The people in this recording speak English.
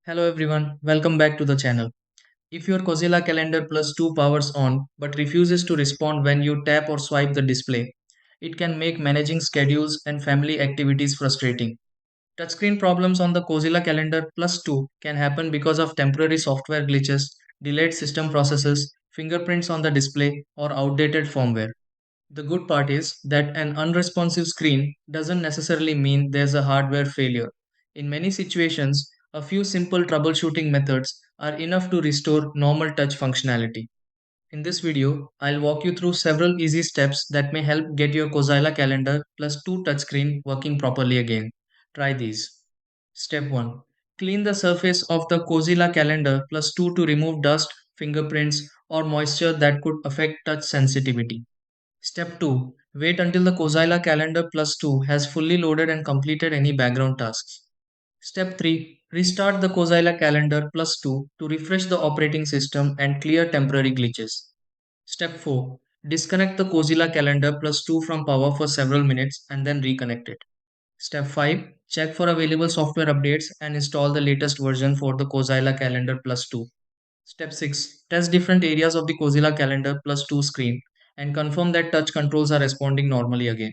Hello everyone, welcome back to the channel. If your Cozyla Calendar Plus 2 powers on but refuses to respond when you tap or swipe the display, it can make managing schedules and family activities frustrating. Touchscreen problems on the Cozyla Calendar Plus 2 can happen because of temporary software glitches, delayed system processes, fingerprints on the display, or outdated firmware. The good part is that an unresponsive screen doesn't necessarily mean there's a hardware failure. In many situations, a few simple troubleshooting methods are enough to restore normal touch functionality. In this video, I'll walk you through several easy steps that may help get your Cozyla Calendar plus 2 touchscreen working properly again. Try these. Step 1. Clean the surface of the Cozyla Calendar plus 2 to remove dust, fingerprints, or moisture that could affect touch sensitivity. Step 2. Wait until the Cozyla Calendar Plus 2 has fully loaded and completed any background tasks. Step 3. Restart the Cozyla Calendar Plus 2 to refresh the operating system and clear temporary glitches. Step 4. Disconnect the Cozyla Calendar Plus 2 from power for several minutes and then reconnect it. Step 5. Check for available software updates and install the latest version for the Cozyla Calendar Plus 2. Step 6. Test different areas of the Cozyla Calendar Plus 2 screen and confirm that touch controls are responding normally again.